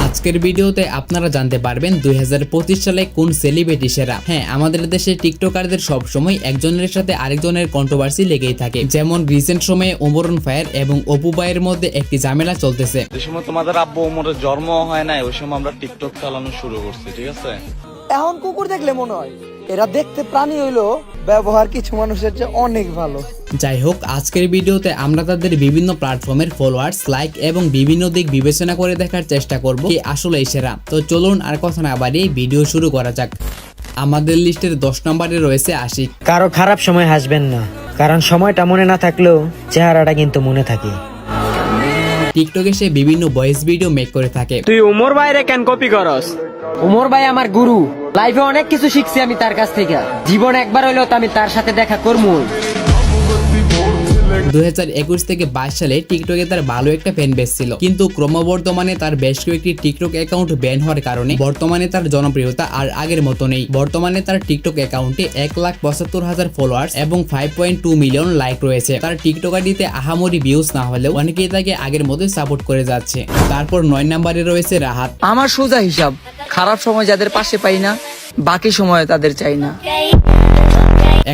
আজকের ভিডিওতে আপনারা জানতে পারবেন 2025 সালে কোন সেলিব্রিটি সেরা। হ্যাঁ, আমাদের দেশে টিকটকারদের সবসময় একজনের সাথে আরেকজনের কন্ট্রোভার্সি লেগেই থাকে। যেমন রিসেন্ট সময়ে ওমরন ফায়ার এবং অপু ভাইয়ের মধ্যে একটি ঝামেলা চলতেছে। যে সময় তোমাদের আব্বু ওমরের জন্ম হয় নাই, ওই সময় আমরা টিকটক চালানো শুরু করছি, ঠিক আছে? এখন কুকুর দেখলে মনে হয় এরা দেখতে প্রাণী হইলো, ব্যবহার কিছু মানুষের চেয়ে অনেক ভালো। যাই হোক, আজকের ভিডিওতে আমরা তাদের বিভিন্ন প্ল্যাটফর্মের ফলোয়ার্স, লাইক এবং বিভিন্ন দিক বিবেচনা করে দেখার চেষ্টা করব কে আসলেই সেরা। তো চলুন আর কথা না বাড়িয়ে ভিডিও শুরু করা যাক। আমাদের লিস্টের 10 নম্বরে রয়েছে আশিক। কারো খারাপ সময় হাসবেন না, কারণ সময়টা মনে না থাকলেও চেহারাটা কিন্তু মনে থাকে। টিকটকে সে বিভিন্ন ভয়েস ভিডিও মেক করে থাকে। তুই উমর ভাইরে কেন কপি করস? উমর ভাই আমার গুরু, লাইফে অনেক কিছু শিখছি আমি তার কাছ থেকে। জীবন একবার হইলেও তো আমি তার সাথে দেখা করবো। 2021 থেকে 22 সালে টিকটকে তার ভালো একটা ফ্যান বেস ছিল, কিন্তু ক্রমবর্ধমানে তার বেশ কয়েকটি টিকটক অ্যাকাউন্ট ব্যান হওয়ার কারণে বর্তমানে তার জনপ্রিয়তা আর আগের মতো নেই। বর্তমানে তার টিকটক অ্যাকাউন্টে 1,75,000 ফলোয়ার্স এবং 5.2 মিলিয়ন লাইক রয়েছে। তার টিকটক আইডিতে আহামরি ভিউজ না হলেও অনেকেই তাকে আগের মতোই সাপোর্ট করে যাচ্ছে। তারপর 9 নম্বরে রয়েছে রাহাত। আমার সোজা হিসাব, খারাপ সময় যাদের পাশে পাই না, বাকি সময় তাদের চাই না।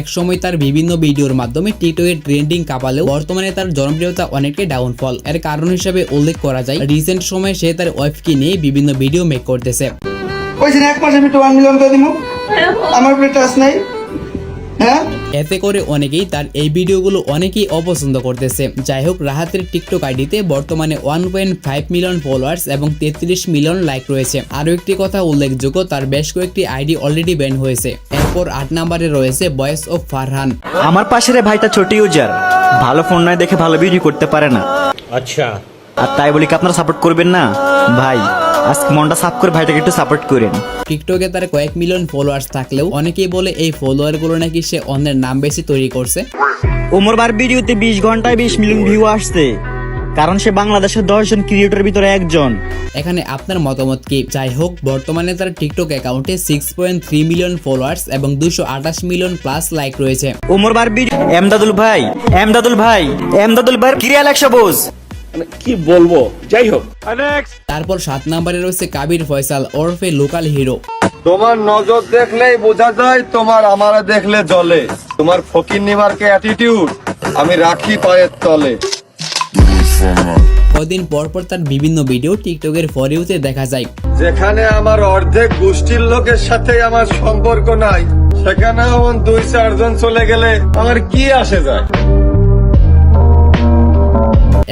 এক সময় তার বিভিন্ন ভিডিওর মাধ্যমে টিকটকে ট্রেন্ডিং কাঁপালেও বর্তমানে তার জনপ্রিয়তা অনেকটাই ডাউনফল। এর কারণ হিসেবে উল্লেখ করা যায় রিসেন্ট সময়ে সে তার ওয়াইফকে নিয়ে বিভিন্ন ভিডিও মেক করতেছে। এতে করে অনেকেই তার এই ভিডিওগুলো অনেকেই অপছন্দ করতেছে। যাই হোক, রাহাতের টিকটক আইডিতে বর্তমানে 1.5 মিলিয়ন ফলোয়ার্স এবং 33 মিলিয়ন লাইক রয়েছে। আরো একটি কথা উল্লেখযোগ্য, তার বেশ কয়েকটি আইডি অলরেডি ব্যান হয়েছে। এরপর 8 নম্বরে রয়েছে ভয়েস অফ ফারহান। আমার পাশের ভাইটা ছোট ইউজার, ভালো ফোন নয় দেখে ভালো ভিডিও করতে পারে না। আচ্ছা, আর তাই বলি কি আপনারা সাপোর্ট করবেন না? ভাই আজকে মনটা সাফ করে ভাইটাকে একটু সাপোর্ট করেন। টিকটকে তার কয়েক মিলিয়ন ফলোয়ার্স থাকলেও অনেকেই বলে এই ফলোয়ার গুলো নাকি সে অন্যের নাম বেশি তৈরি করছে। ওমর বার ভিডিওতে 20 ঘন্টায় 20 মিলিয়ন ভিউ আসছে, কারণ সে বাংলাদেশের 10 জন ক্রিয়েটরের ভিতরে একজন। এখানে আপনার মতামত কি? যাই হোক, বর্তমানে তার টিকটক অ্যাকাউন্টে 6.3 মিলিয়ন ফলোয়ার্স এবং 228 মিলিয়ন প্লাস লাইক রয়েছে। ওমর বার ভিডিও এমদাদুল ভাই ক্রিয়াল 100 বোঝ কি বলবো, যাই হোক। তারপর 7 নম্বরে রয়েছে কাবির ফয়সাল ওরফে লোকাল হিরো। তোমার নজর দেখলেই বোঝা যায়, তোমার আমারে দেখলে জ্বলে। তোমার ফকির নিমার্কে অ্যাটিটিউড আমি রাখি পায়ের তলে। কদিন পর পর তার বিভিন্ন ভিডিও টিকটকের ফর ইউতে দেখা যায়। যেখানে আমার অর্ধেক গোষ্ঠীর লোকের সাথে আমার সম্পর্ক নাই, সেখানে এমন 2-4 জন চলে গেলে আমার কি আসে যায়।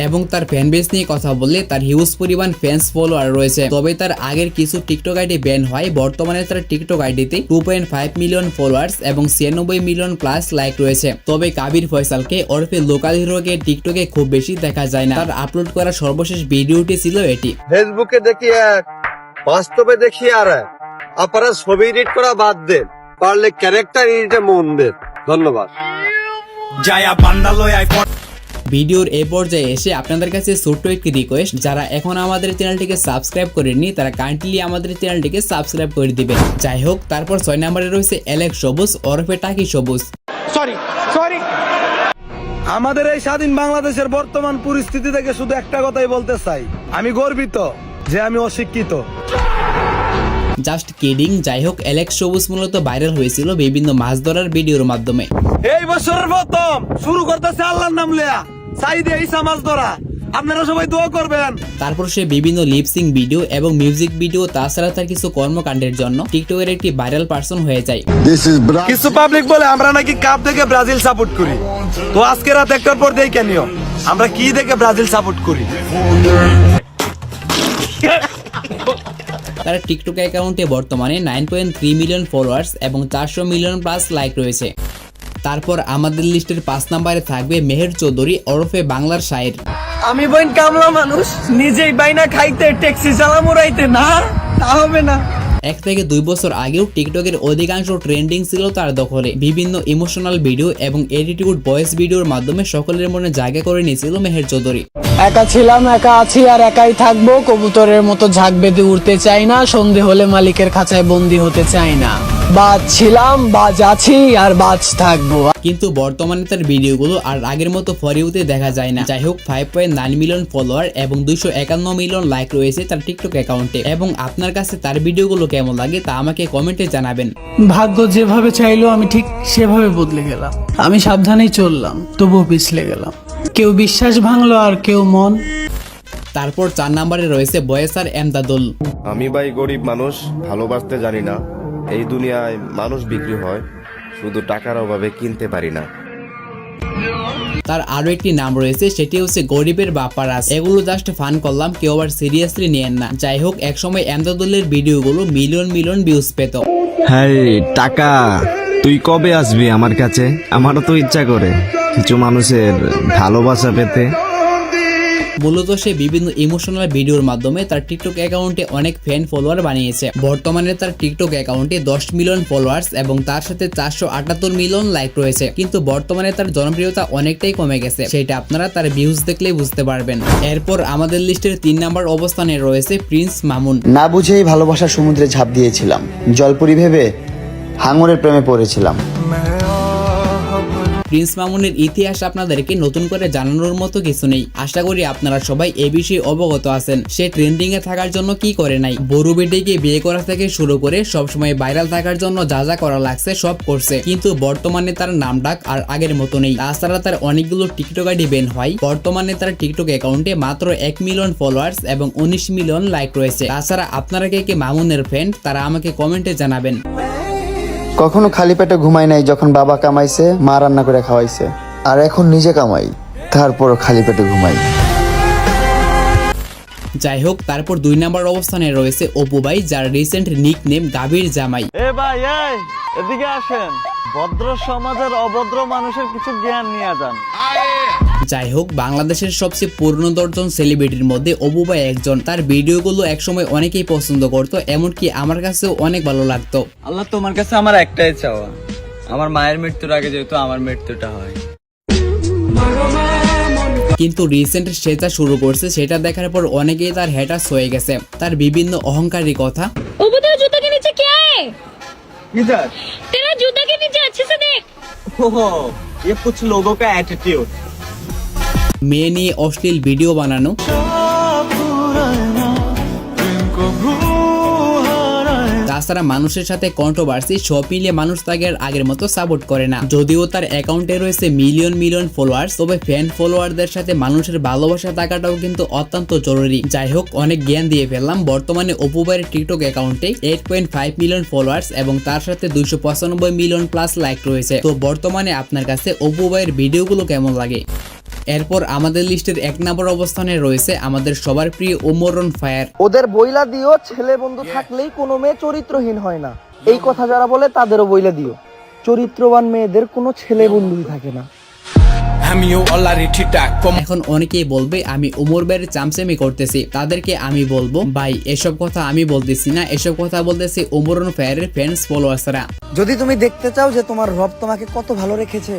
এবং তার ফ্যান বেস নিয়ে কথা বললে তার হিউজ পরিমাণ ফ্যান্স ফলোয়ার রয়েছে। তবে তার আগের কিছু টিকটক আইডি ব্যান হয়। বর্তমানে তার টিকটক আইডিতে 2.5 মিলিয়ন ফলোয়ার্স এবং 96 মিলিয়ন প্লাস লাইক রয়েছে। তবে কাবির ফয়সালকে ওরফে লোকাল হিরোকে টিকটকে খুব বেশি দেখা যায় না। তার আপলোড করা সর্বশেষ ভিডিওটি ছিল এটি। ফেসবুকে দেখি এক, বাস্তবে দেখি আর এক। আপনারা ছবি এডিট করা বাদ দেন, পারলে ক্যারেক্টার এডিটে মন দেন। ধন্যবাদ। ভিডিওর এই পর্যায়ে এসে আপনাদের কাছে ছোট্ট একটি রিকোয়েস্ট, যারা এখন আমাদের চ্যানেলটিকে সাবস্ক্রাইব করেননি তারা কাইন্ডলি আমাদের চ্যানেলটিকে সাবস্ক্রাইব করে দিবেন। যাই হোক, তারপর 6 নম্বরে রয়েছে অ্যালেক্স সবুজ ওরফে টাকি সবুজ। আমাদের এই স্বাধীন বাংলাদেশের বর্তমান পরিস্থিতি থেকে শুধু একটা কথাই বলতে চাই, আমি গর্বিত যে আমি অশিক্ষিত। Just kidding. যাই হোক, অ্যালেক্স সবুজ মূলত ভাইরাল হয়েছিল বিভিন্ন মাছ ধরার ভিডিওর মাধ্যমে। এই বছরের প্রথম শুরু করতেছে আল্লাহর নাম লিয়া, সাইদে ইসা মাছ ধরা। আপনারা সবাই দোয়া করবেন। তারপর সে বিভিন্ন লিপসিং ভিডিও এবং মিউজিক ভিডিও, তাছাড়া তার কিছু কর্মকাণ্ডের জন্য টিকটকের একটি ভাইরাল পারসন হয়ে যায়। কিছু পাবলিক বলে আমরা নাকি কাপ দেখে ব্রাজিল সাপোর্ট করি। তো আজকে রাত 1টার পর দেখে নিও আমরা কি দেখে ব্রাজিল সাপোর্ট করি। তার টিকটক অ্যাকাউন্টে বর্তমানে 9.3 মিলিয়ন ফলোয়ার্স এবং 400 মিলিয়ন প্লাস লাইক রয়েছে। তারপর আমাদের লিস্টের 5 নম্বরে থাকবে মেহের চৌধুরী ওরফে বাংলার শায়ের। আমি বইন কামলা মানুষ, নিজেই বাইনা খাইতে ট্যাক্সি চালা মোরাইতে না, তা হবে না। 1 থেকে 2 বছর আগেও টিকটকের অধিকাংশ ট্রেন্ডিং ছিল তার দখলে। বিভিন্ন ইমোশনাল ভিডিও এবং এডিটিউড ভয়েস ভিডিওর মাধ্যমে সকলের মনে জায়গা করে নিয়েছিল মেহের চৌধুরী। একা ছিলাম, একা আছি আর একাই থাকবো, কবুতরের মতো ঝাঁক বেঁধে উড়তে চাই না, সন্ধে হলে মালিকের খাঁচায় বন্দি হতে চাই না। বাজ ছিলাম, বাজ আছি আর বাজ থাকবো। কিন্তু বর্তমানে তার ভিডিওগুলো আর আগের মতো ফরিউতে দেখা যায় না। যাই হোক, 5.9 মিলিয়ন ফলোয়ার এবং 251 মিলিয়ন লাইক রয়েছে তার টিকটক অ্যাকাউন্টে। এবং আপনার কাছে তার ভিডিওগুলো কেমন লাগে তা আমাকে কমেন্টে জানাবেন। ভাগ্য যেভাবে চাইলো আমি ঠিক সেভাবে বদলে গেলাম। আমি সাবধানেই চললাম, তবুও পিছলে গেলাম। কেউ বিশ্বাস ভাঙলো আর কেউ মন। তারপর 4 নম্বরে রয়েছে বয়েসার এমদাদুল। আমি ভাই গরিব মানুষ, ভালোবাসতে জানি না। এই দুনিয়ায় মানুষ বিক্রি হয়, শুধু টাকার অভাবে কিনতে পারি না। তার আরো একটি নাম রয়েছে, সেটি হচ্ছে গরিবের বাপারাজ। এগুলো জাস্ট ফান করলাম, কেউ আবার সিরিয়াসলি নিয়েন না। যাই হোক, একসময় এমদাদুলের ভিডিওগুলো মিলিয়ন মিলিয়ন ভিউজ পেত। হ্যাঁ টাকা, তুই কবে আসবি আমার কাছে? আমারও তো ইচ্ছা করে কিছু মানুষের ভালোবাসা পেতে। মূলত সে বিভিন্ন ইমোশনাল ভিডিওর মাধ্যমে তার টিকটক অ্যাকাউন্টে অনেক ফ্যান ফলোয়ার বানিয়েছে। বর্তমানে তার টিকটক অ্যাকাউন্টে 10 মিলিয়ন ফলোয়ার্স এবং তার সাথে 478 মিলিয়ন লাইক রয়েছে। কিন্তু বর্তমানে তার জনপ্রিয়তা অনেকটাই কমে গেছে, সেটা আপনারা তার ভিউজ দেখলেই বুঝতে পারবেন। এরপর আমাদের লিস্টের 3 নম্বর অবস্থানে রয়েছে প্রিন্স মামুন। না বুঝেই ভালোবাসার সমুদ্রে ঝাঁপ দিয়েছিলাম, জলপুরি ভেবে হাঙরের প্রেমে পড়েছিলাম। প্রিন্স মামুনের ইতিহাস আপনাদেরকে নতুন করে জানানোর মতো কিছু নেই। আশা করি আপনারা সবাই এ বিষয়ে অবগত আছেন। সে ট্রেন্ডিং এ থাকার জন্য কি করে নাই, বড় বেটিকে বিয়ে করা থেকে শুরু করে সবসময় ভাইরাল থাকার জন্য যা যা করা লাগছে সব করছে। কিন্তু বর্তমানে তার নাম ডাক আর আগের মতো নেই। তাছাড়া তার অনেকগুলো টিকটক আইডি ব্যান হয়। বর্তমানে তার টিকটক অ্যাকাউন্টে মাত্র 1 মিলিয়ন ফলোয়ার্স এবং 19 মিলিয়ন লাইক রয়েছে। তাছাড়া আপনারা কে কে মামুনের ফ্রেন্ড তারা আমাকে কমেন্টে জানাবেন। কখনো খালি পেটে ঘুমাই নাই যখন বাবা কামাইছে, মা রান্না করে খাওয়াইছে। আর এখন নিজে কামাই, তারপরও খালি পেটে ঘুমাই। যাই হোক, তারপর 2 নম্বর অবস্থানে রয়েছে অপু ভাই, যার রিসেন্ট নিক নেম গাভীর জামাই। এ ভাই, এই এদিকে আসেন, ভদ্র সমাজের অভদ্র মানুষের কিছু জ্ঞান নিয়ে যান। যাই হোক, বাংলাদেশের সবচেয়ে পূর্ণদর্শন সেলিব্রিটির মধ্যে অপু ভাই একজন। তার ভিডিওগুলো একসময় অনেকেই পছন্দ করতো, এমনকি আমার কাছেও অনেক ভালো লাগতো। আল্লাহ, তোমার কাছে আমার একটাই চাওয়া, আমার মায়ের মৃত্যুর আগে যেহেতু আমার মৃত্যুটা হয়। কিন্তু রিসেন্ট সে যা শুরু করছে সেটা দেখার পর অনেকেই তার হ্যাটার্স হয়ে গেছে। তার বিভিন্ন অহংকারী কথা। जूता के नीचे क्या है? इधर तेरा जूता के नीचे अच्छे से देख। ओहो, ये कुछ लोगों का एटीट्यूड। মেয়ে নিয়ে অশ্লীল ভিডিও বানানো, তাছাড়া মানুষের সাথে কন্ট্রোভার্সি, সব মিলিয়ে মানুষ তাকে আর আগের মতো সাপোর্ট করে না। যদিও তার অ্যাকাউন্টে রয়েছে মিলিয়ন মিলিয়ন ফলোয়ার্স, তবে ফ্যান ফলোয়ারদের সাথে মানুষের ভালোবাসা থাকাটাও কিন্তু অত্যন্ত জরুরি। যাই হোক, অনেক জ্ঞান দিয়ে ফেললাম। বর্তমানে অপু ভাইয়ের টিকটক অ্যাকাউন্টে 8.5 মিলিয়ন ফলোয়ার্স এবং তার সাথে 295 মিলিয়ন প্লাস লাইক রয়েছে। তো বর্তমানে আপনার কাছে অপু ভাইয়ের ভিডিওগুলো কেমন লাগে? এরপর আমাদের লিস্টের 1 নম্বর অবস্থানে রয়েছে আমাদের সবার প্রিয় ওমরন ফায়ার। ওদের বইলা দিও, ছেলে বন্ধু থাকলেই কোনো মেয়ে চরিত্রহীন হয় না। এই কথা যারা বলে তাদেরও বইলা দিও, চরিত্রবান মেয়েদের কোনো ছেলে বন্ধুই থাকে না। এখন অনেকেই বলবে আমি ওমর ভাইয়ের চামচামি করতেছি। তাদেরকে আমি বলবো, ভাই এসব কথা আমি বলতেছি না, এসব কথা বলতেছি ওমরন ফায়ারের ফ্যান্স ফলোয়ার্সরা। যদি তুমি দেখতে চাও যে তোমার রব তোমাকে কত ভালো রেখেছে,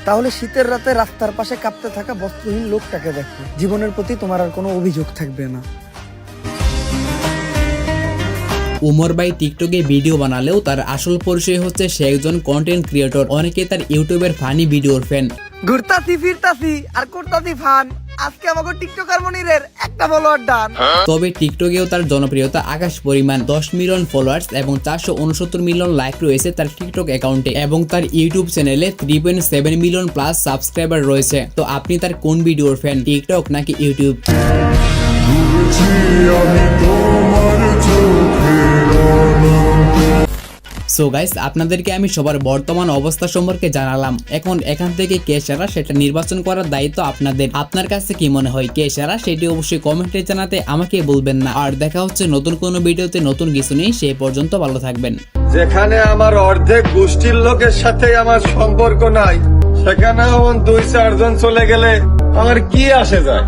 তাহলে শীতের রাতে রাস্তার পাশে কাঁপতে থাকা বস্ত্রহীন লোকটাকে দেখো। জীবনের প্রতি তোমার আর কোনো অভিযোগ থাকবে না। ওমর ভাই টিকটকে ভিডিও বানালেও তার আসল পরিচয় হচ্ছে সে একজন কন্টেন্ট ক্রিয়েটর। অনেকে তার ইউটিউবের ফানি ভিডিওর ফ্যান। ঘুরতাছি ফিরতাছি আর করতাছি ফান, আজকে আমাকে টিকটকার মনিরের একটা ফলোয়ার ডান। তবে টিকটকেও তার জনপ্রিয়তা আকাশ পরিমাণ। 10 মিলিয়ন ফলোয়ার্স এবং 469 মিলিয়ন লাইক রয়েছে তার টিকটক অ্যাকাউন্টে এবং তার ইউটিউব চ্যানেলে 3.7 মিলিয়ন প্লাস সাবস্ক্রাইবার রয়েছে। তো আপনি তার কোন ভিডিওর ফ্যান, টিকটক নাকি ইউটিউব? সো গাইস, আপনাদেরকে আমি সবার বর্তমান অবস্থা সম্পর্কে জানালাম। এখন এখান থেকে কে সেরা সেটা নির্বাচন করার দায়িত্ব আপনাদের। আপনার কাছে কি মনে হয় কে সেরা, সেটি অবশ্যই কমেন্টে জানাতে আমাকে বলবেন না। আর দেখা হচ্ছে নতুন কোনো ভিডিওতে নতুন কিছু নেই। সেই পর্যন্ত ভালো থাকবেন। যেখানে আমার অর্ধেক গোষ্ঠীর লোকের সাথে আমার সম্পর্ক নাই, সেখানে আমার 2-4 জন চলে গেলে আমার কি আসে যায়?